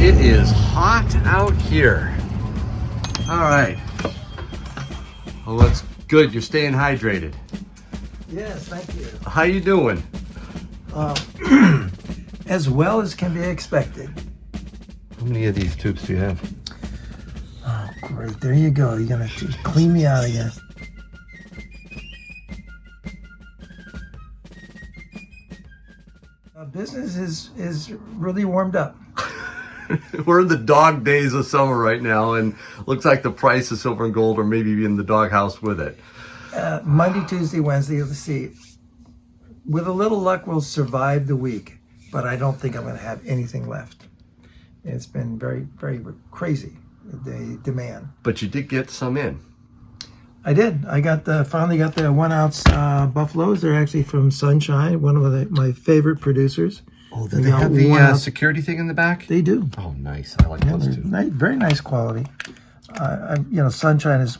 It is hot out here. All right. Well, that's good. You're staying hydrated. Yes, thank you. How you doing? As well as can be expected. How many of these tubes do you have? Oh, great. There you go. You're going to clean me out again. Business is really warmed up. We're in the dog days of summer right now, and looks like the price of silver and gold, or maybe even the doghouse with it. Monday, Tuesday, Wednesday, let's see. With a little luck, we'll survive the week, but I don't think I'm going to have anything left. It's been very, very crazy, the demand. But you did get some in. I did. I finally got the 1 ounce buffaloes. They're actually from Sunshine, one of my favorite producers. Oh, do they have the security thing in the back? They do. Oh, nice. I like those too. Very nice quality. Sunshine is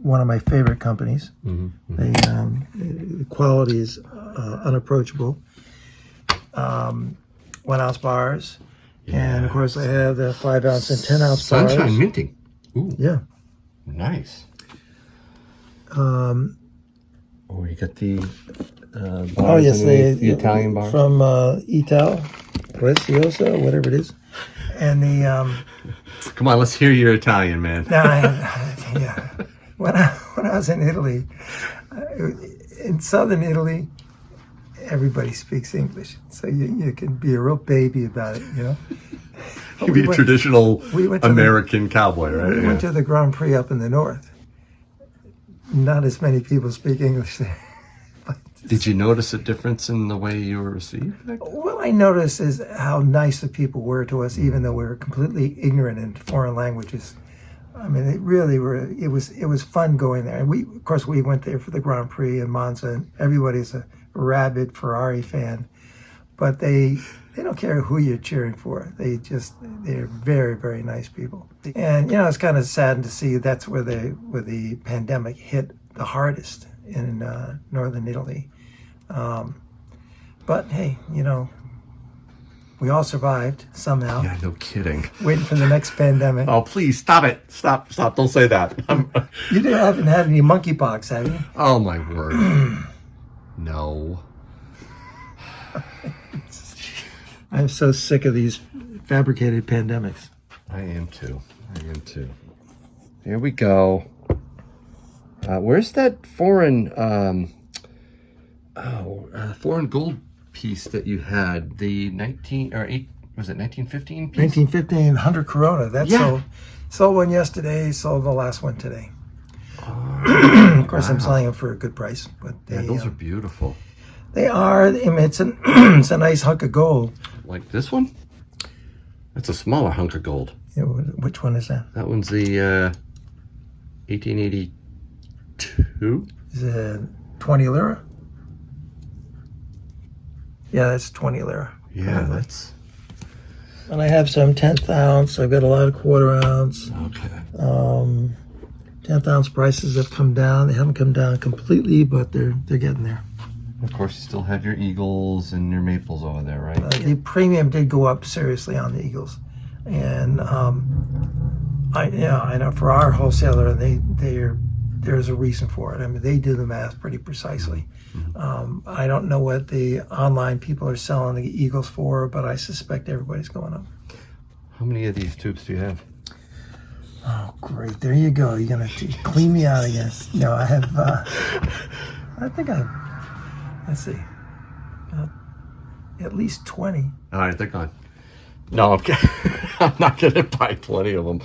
one of my favorite companies. The quality is unapproachable. 1 ounce bars. Yes. And of course I have the 5 ounce and 10 ounce bars. Sunshine minting. Ooh. Yeah. Nice. You got the bars. Oh yes, the Italian bars from Ital, Preziosa, whatever it is, and the. Come on, let's hear your Italian, man. No, yeah. When I was in Italy, in southern Italy, everybody speaks English, so you can be a real baby about it, you know. You can be a traditional American cowboy, right? We went to the Grand Prix up in the north. Not as many people speak English there. Did you notice a difference in the way you were received? What I noticed is how nice the people were to us, even though we were completely ignorant in foreign languages. I mean, it really were. It was fun going there. And we went there for the Grand Prix in Monza, and everybody's a rabid Ferrari fan, but they don't care who you're cheering for. They're very, very nice people. And it's kind of sad to see that's where the pandemic hit the hardest in northern Italy. But hey, we all survived somehow. Yeah, no kidding. Waiting for the next pandemic. Oh, please stop it! Stop! Don't say that. You haven't had any monkeypox, have you? Oh my word! No. I'm so sick of these fabricated pandemics. I am too. Here we go. Where's that foreign gold piece that you had? The 1915 piece? 1915 100 Corona. That's sold one yesterday, sold the last one today. Of course, I'm selling them for a good price. But those are beautiful. They are. I mean, it's a nice hunk of gold. Like this one? That's a smaller hunk of gold. Yeah, which one is that? That one's the 1882. Is it 20 lira? Yeah, that's 20 lira. Yeah, that's. And I have some 10th ounce. I've got a lot of 1/4 ounce. Okay. 10th ounce prices have come down. They haven't come down completely, but they're getting there. Of course, you still have your Eagles and your Maples over there, right? The premium did go up seriously on the Eagles, and I know for our wholesaler, there's a reason for it. I mean, they do the math pretty precisely. I don't know what the online people are selling the Eagles for, but I suspect everybody's going up. How many of these tubes do you have? Oh, great! There you go. You're gonna clean me out again. I have. I think I have. Let's see. At least 20. All right, they're gone. No, I'm not going to buy 20 of them.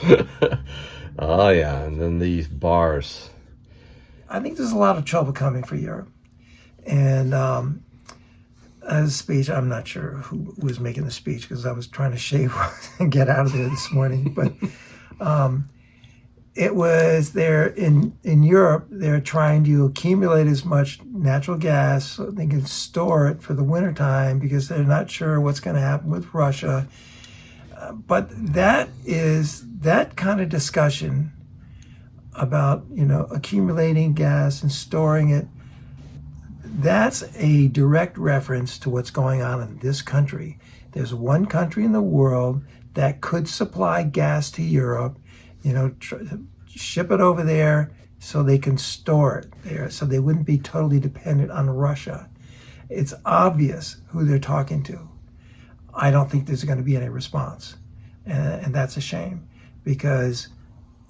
Oh, yeah. And then these bars. I think there's a lot of trouble coming for Europe. And as a speech, I'm not sure who was making the speech because I was trying to shave and get out of there this morning. But it was there in Europe, they're trying to accumulate as much natural gas so they can store it for the wintertime because they're not sure what's going to happen with Russia. But that kind of discussion about, accumulating gas and storing it, that's a direct reference to what's going on in this country. There's one country in the world that could supply gas to Europe, ship it over there so they can store it there, so they wouldn't be totally dependent on Russia. It's obvious who they're talking to. I don't think there's going to be any response. And that's a shame because,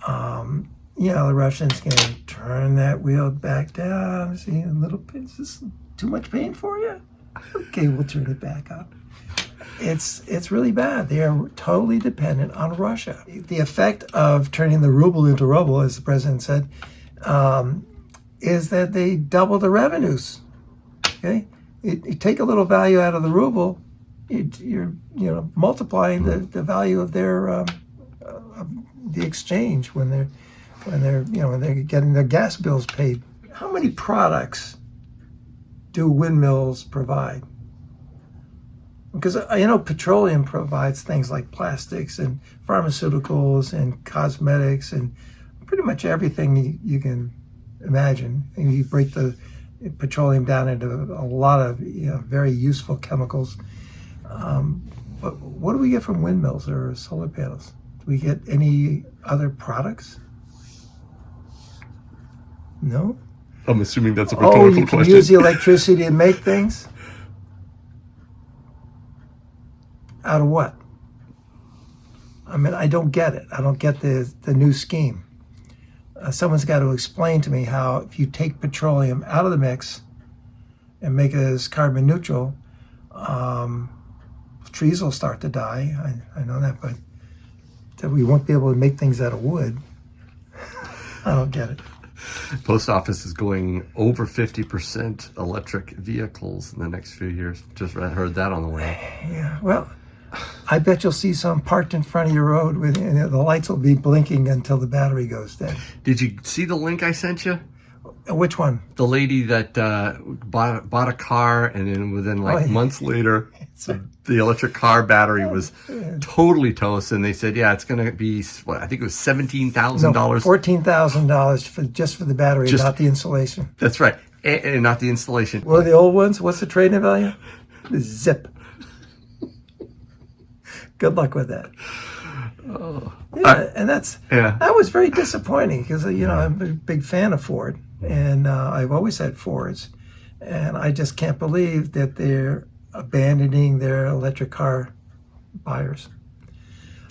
the Russians can turn that wheel back down. See, a little bit, is this too much pain for you? Okay, we'll turn it back up. It's really bad. They are totally dependent on Russia. The effect of turning the ruble into ruble, as the president said, is that they double the revenues. Okay, you take a little value out of the ruble, you're multiplying the value of their of the exchange when they're getting their gas bills paid. How many products do windmills provide? Because petroleum provides things like plastics and pharmaceuticals and cosmetics and pretty much everything you can imagine. And you break the petroleum down into a lot of very useful chemicals. But what do we get from windmills or solar panels? Do we get any other products? No? I'm assuming that's a rhetorical you can question. use the electricity to make things? Out of what? I mean, I don't get it. I don't get the new scheme. Someone's got to explain to me how if you take petroleum out of the mix and make it as carbon neutral, trees will start to die. I know that, but that we won't be able to make things out of wood. I don't get it. Post office is going over 50% electric vehicles in the next few years. Just heard that on the way. Yeah, well, I bet you'll see some parked in front of your road and the lights will be blinking until the battery goes dead. Did you see the link I sent you? Which one? The lady that bought a car, and then within months later, the electric car battery was totally toast, and they said, yeah, it's going to be, I think it was $17,000. No, $14,000 just for the battery, not the installation. That's right, and not the installation. What are the old ones? What's the trade-in value? Zip. Good luck with that. Oh. And that was very disappointing because I'm a big fan of Ford, and I've always had Fords, and I just can't believe that they're abandoning their electric car buyers.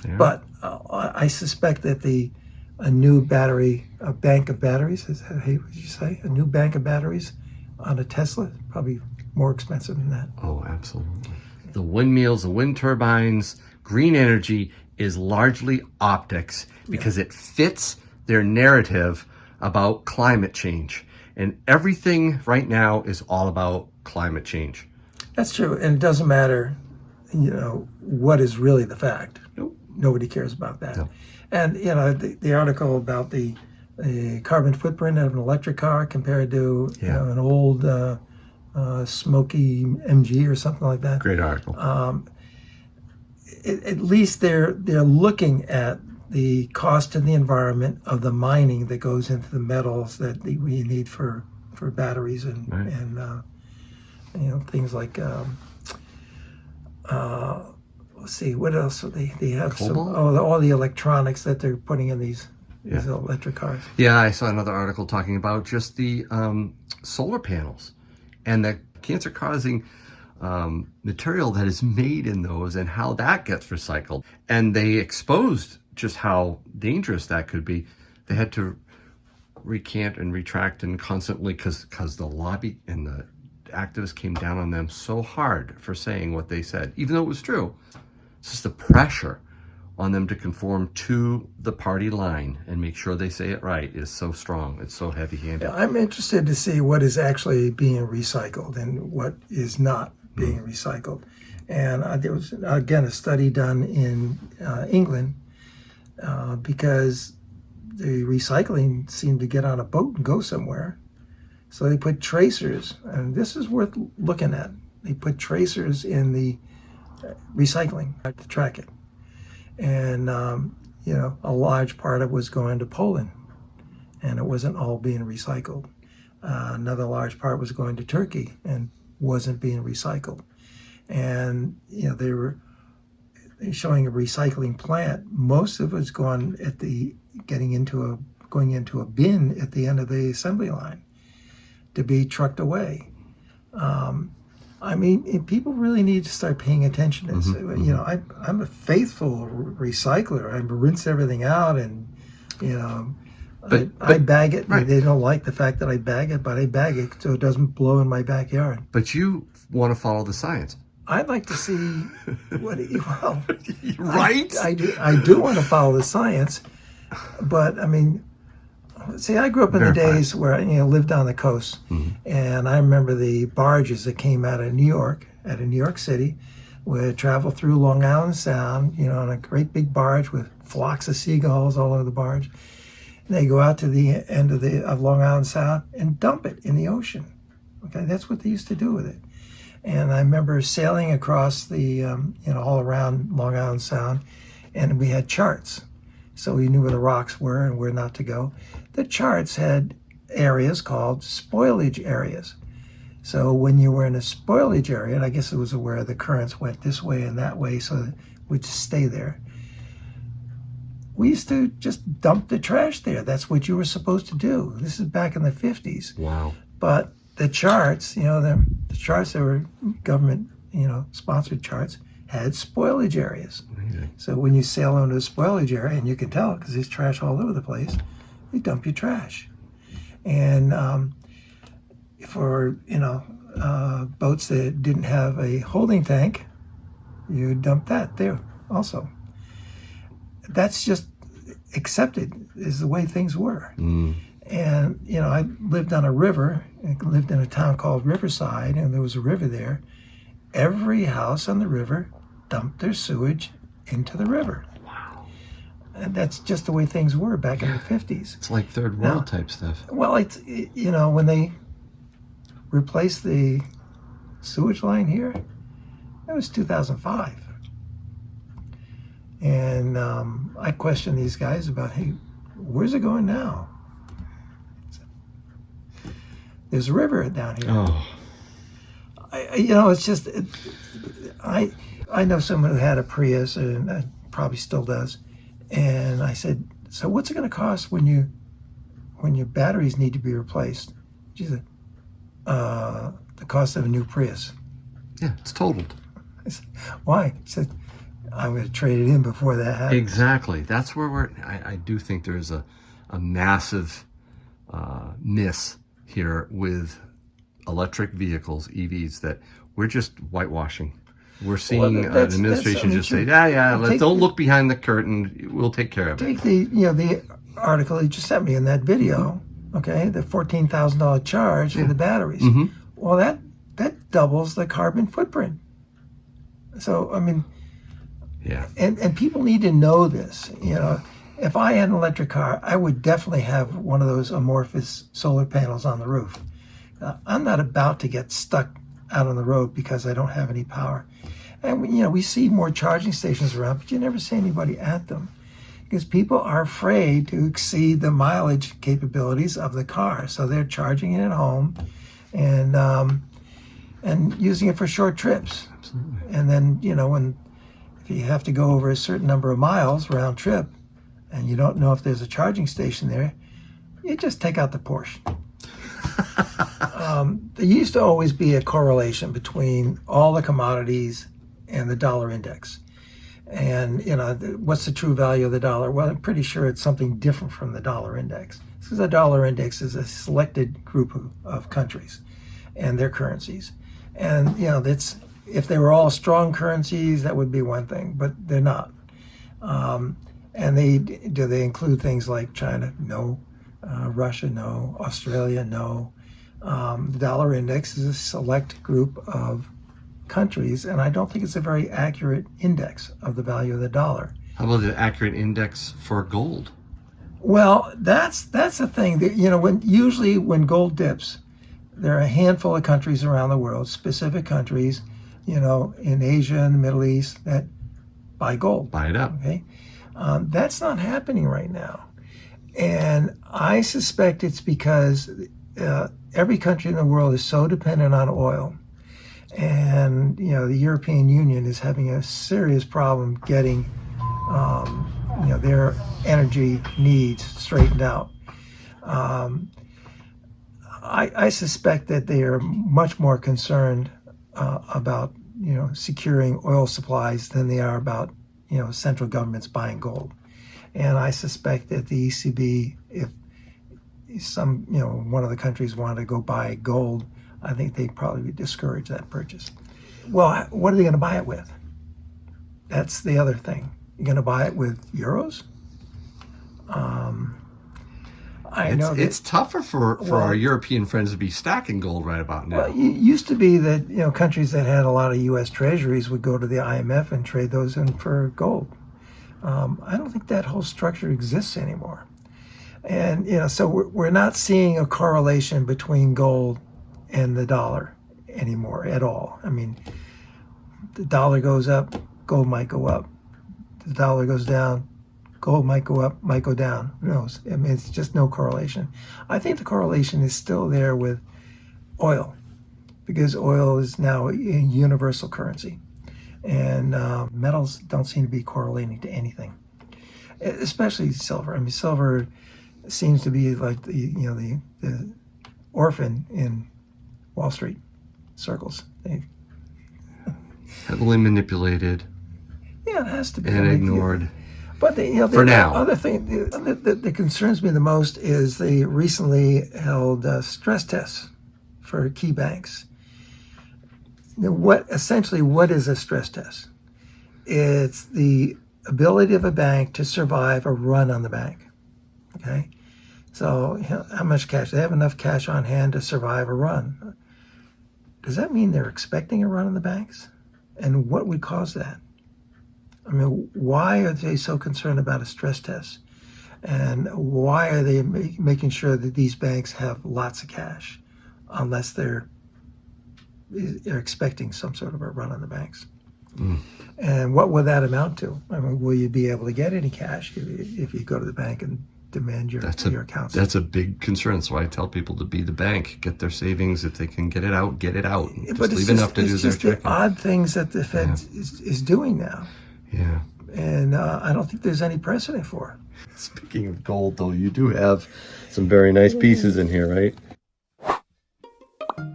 Yeah. But I suspect that a new bank of batteries, is that, hey, what did you say? A new bank of batteries on a Tesla, probably more expensive than that. Oh, absolutely. The windmills, the wind turbines, green energy is largely optics because it fits their narrative about climate change. And everything right now is all about climate change. That's true. And it doesn't matter, what is really the fact. Nope. Nobody cares about that. No. And, the article about the carbon footprint of an electric car compared to an old smoky MG or something like that. Great article. At least they're looking at the cost to the environment of the mining that goes into the metals that we need for batteries and right. and things like let's see, what else do they have? All the electronics that they're putting in these electric cars. Yeah, I saw another article talking about just the solar panels and the cancer-causing material that is made in those and how that gets recycled. And they exposed just how dangerous that could be. They had to recant and retract and constantly because the lobby and the activists came down on them so hard for saying what they said, even though it was true. It's just the pressure on them to conform to the party line and make sure they say it right is so strong. It's so heavy-handed. Yeah, I'm interested to see what is actually being recycled and what is not being recycled. And there was, again, a study done in England because the recycling seemed to get on a boat and go somewhere. So they put tracers, and this is worth looking at. They put tracers in the recycling to track it. And, a large part of it was going to Poland, and it wasn't all being recycled. Another large part was going to Turkey and wasn't being recycled. and they were showing a recycling plant. Most of it's going into a bin at the end of the assembly line to be trucked away. I mean, people really need to start paying attention to this. I'm a faithful recycler. I rinse everything out, and but I bag it. Right. They don't like the fact that I bag it, but I bag it so it doesn't blow in my backyard. But you want to follow the science. I'd like to see what. Well, right? I do want to follow the science, but I mean, see, I grew up in the days where I lived on the coast, and I remember the barges that came out of New York, out of New York City, would travel through Long Island Sound, on a great big barge with flocks of seagulls all over the barge. And they go out to the end of Long Island Sound and dump it in the ocean. Okay, that's what they used to do with it. And I remember sailing across the, all around Long Island Sound, and we had charts. So we knew where the rocks were and where not to go. The charts had areas called spoilage areas. So when you were in a spoilage area, and I guess it was where the currents went this way and that way, so that we'd stay there. We used to just dump the trash there. That's what you were supposed to do. This is back in the 50s. Wow. But the charts, the charts that were government, sponsored charts, had spoilage areas. Amazing. So when you sail into a spoilage area, and you can tell because there's trash all over the place, you dump your trash. And for boats that didn't have a holding tank, you dump that there also. That's just accepted is the way things were. And, I lived on a river. I lived in a town called Riverside, and there was a river there. Every house on the river dumped their sewage into the river. Wow. And that's just the way things were back in the 50s. It's like third world type stuff. Well, when they replaced the sewage line here, that was 2005. And I questioned these guys about, hey, where's it going now? There's a river down here. Oh. It's just, I know someone who had a Prius and probably still does. And I said, so what's it going to cost when your batteries need to be replaced? She said, the cost of a new Prius. Yeah, it's totaled. I said, why? She said, I'm going to trade it in before that happens. Exactly. That's where I do think there's a massive miss here with electric vehicles, EVs, that we're just whitewashing. We're seeing an administration just say, don't look behind the curtain. We'll take care of it. Take the article you just sent me in that video, okay, the $14,000 charge for the batteries. Mm-hmm. Well, that doubles the carbon footprint. So, I mean, yeah. And people need to know this. If I had an electric car, I would definitely have one of those amorphous solar panels on the roof. I'm not about to get stuck out on the road because I don't have any power. And we see more charging stations around, but you never see anybody at them because people are afraid to exceed the mileage capabilities of the car. So they're charging it at home and using it for short trips. Absolutely. And then, if you have to go over a certain number of miles round trip and you don't know if there's a charging station there, you just take out the Porsche. There used to always be a correlation between all the commodities and the dollar index. And, what's the true value of the dollar? Well, I'm pretty sure it's something different from the dollar index. Because the dollar index is a selected group of countries and their currencies. And, if they were all strong currencies, that would be one thing, but they're not. And do they include things like China? No. Russia? No. Australia? No. The dollar index is a select group of countries, and I don't think it's a very accurate index of the value of the dollar. How about the accurate index for gold? Well, that's the thing. That, when gold dips, there are a handful of countries around the world, specific countries, in Asia and the Middle East that buy gold. Buy it up. Okay, that's not happening right now, and I suspect it's because every country in the world is so dependent on oil, And the European Union is having a serious problem getting their energy needs straightened out. I suspect that they are much more concerned about securing oil supplies than they are about central governments buying gold. And I suspect that the ECB, if one of the countries wanted to go buy gold, I think they'd probably discourage that purchase. Well, what are they going to buy it with? That's the other thing. You're going to buy it with euros? It's tougher for our European friends to be stacking gold right about now. Well, it used to be that countries that had a lot of U.S. treasuries would go to the IMF and trade those in for gold. I don't think that whole structure exists anymore. And so we're not seeing a correlation between gold and the dollar anymore at all. I mean, the dollar goes up, gold might go up. The dollar goes down, gold might go up, might go down. Who knows? I mean, it's just no correlation. I think the correlation is still there with oil, because oil is now a universal currency, and metals don't seem to be correlating to anything, especially silver. I mean, silver seems to be like the orphan in Wall Street circles. Heavily manipulated. Yeah, it has to be. And ignored. But for now. The other thing that concerns me the most is they recently held stress tests for key banks. What is a stress test? It's the ability of a bank to survive a run on the bank. Okay, so how much cash? They have enough cash on hand to survive a run. Does that mean they're expecting a run on the banks? And what would cause that? I mean, why are they so concerned about a stress test? And why are they making sure that these banks have lots of cash unless they're expecting some sort of a run on the banks? And what will that amount to? I mean, will you be able to get any cash if you go to the bank and demand your accounts? That's a big concern. So I tell people to be the bank, get their savings. If they can get it out, get it out. But leave enough to do their It's just the odd things that the Fed is doing now. Yeah. And I don't think there's any precedent for it. Speaking of gold, though, you do have some very nice pieces in here, right?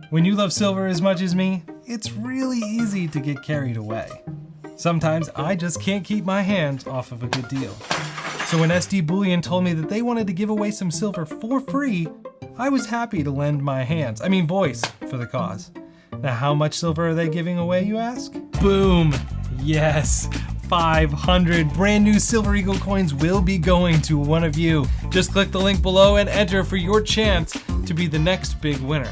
When you love silver as much as me, it's really easy to get carried away. Sometimes I just can't keep my hands off of a good deal. So when SD Bullion told me that they wanted to give away some silver for free, I was happy to lend my voice for the cause. Now, how much silver are they giving away, you ask? Boom! Yes! 500 brand new Silver Eagle coins will be going to one of you. Just click the link below and enter for your chance to be the next big winner.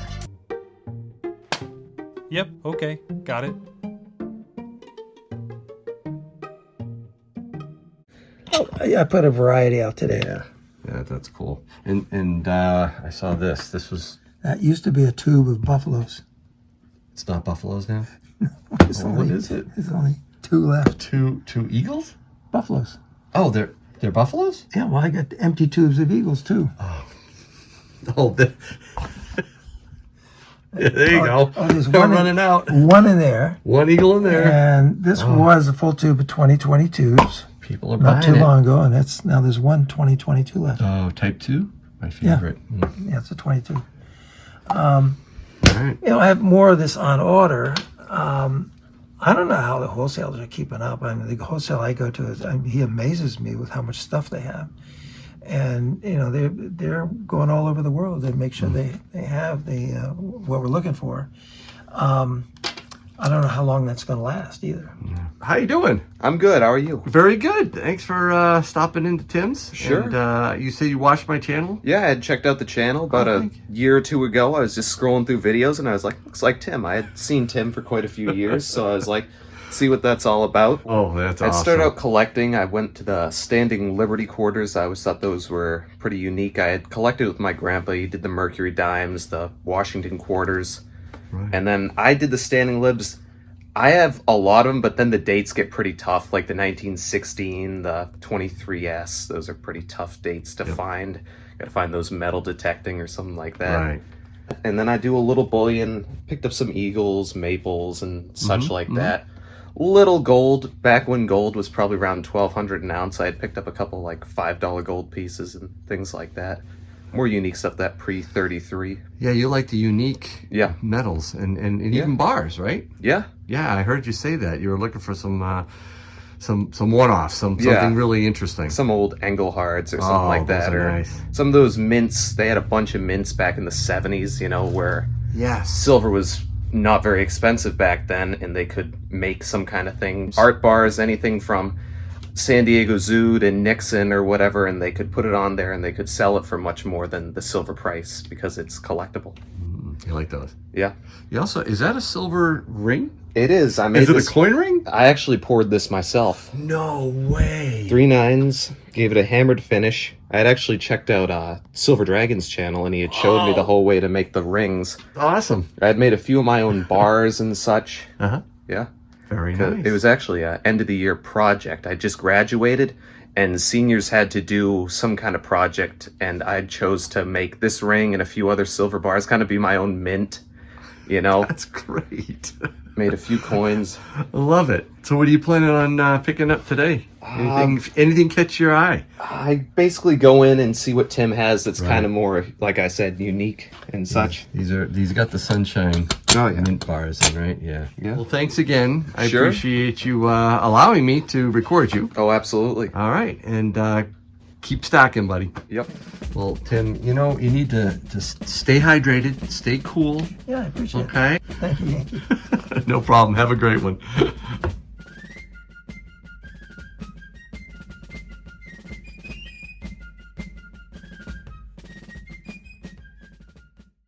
Yep, okay, got it. I put a variety out today. Yeah, that's cool. And I saw this. This was... That used to be a tube of buffaloes. It's not buffaloes now? What is it? There's only two left. Two eagles? Buffaloes. Oh, they're buffaloes? Yeah, well, I got empty tubes of eagles too. Oh, yeah, there you go. There's They're one running out. One in there. One eagle in there. And this was a full tube of 2022s. People are not buying too long ago, and now there's one 2022 left. Oh, type 2? My favorite. Yeah, it's a 22. All right. I have more of this on order. I don't know how the wholesalers are keeping up. I mean, the wholesale I go to, he amazes me with how much stuff they have. And, they're going all over the world to make sure they have what we're looking for. I don't know how long that's going to last either. Yeah. How you doing? I'm good. How are you? Very good. Thanks for stopping into Tim's. Sure. And you say you watched my channel? Yeah, I had checked out the channel about a year or two ago. I was just scrolling through videos and I was like, looks like Tim. I had seen Tim for quite a few years, so I was like, see what that's all about. Oh, that's awesome. I started out collecting. I went to the standing Liberty quarters. I always thought those were pretty unique. I had collected with my grandpa. He did the Mercury dimes, the Washington quarters. Right. And then I did the standing libs. I have a lot of them, but then the dates get pretty tough, like the 1916, the 23S. Those are pretty tough dates to find. Got to find those metal detecting or something like that. Right. And then I do a little bullion. Picked up some eagles, maples, and such like that. Little gold. Back when gold was probably around $1,200 an ounce, I had picked up a couple like $5 gold pieces and things like that. More unique stuff, that pre-33. Yeah, you like the unique Yeah. metals and even bars, right? Yeah. Yeah, I heard you say that. You were looking for some one-offs, something Yeah. really interesting. Some old Engelhards or something like that. those are Or nice. some of those mints. They had a bunch of mints back in the 70s, where Yes. silver was not very expensive back then, and they could make some kind of thing. Art bars, anything from San Diego Zoo to Nixon or whatever, and they could put it on there and they could sell it for much more than the silver price because it's collectible. You like those? Yeah. You also, is that a silver ring? It is. I made Is it this. a coin ring? I actually poured this myself. No way. 3 9s, gave it a hammered finish. I had actually checked out Silver Dragon's channel, and he had showed me the whole way to make the rings. Awesome. I had made a few of my own bars and such. Uh-huh. Yeah. Very nice. It was actually an end of the year project. I just graduated, and seniors had to do some kind of project, and I chose to make this ring and a few other silver bars, kind of be my own mint. That's great. Made a few coins. I love it. So what are you planning on picking up today? Anything catch your eye? I basically go in and see what Tim has that's Right. kind of more, like I said, unique and such. These got the sunshine mint bars in, right? Yeah. Well, thanks again. I Sure. appreciate you allowing me to record you. Oh, absolutely. All right, and keep stocking, buddy. Yep. Well, Tim, you need to stay hydrated, stay cool. Yeah, I appreciate it. Okay. Thank you, Yankee. No problem. Have a great one.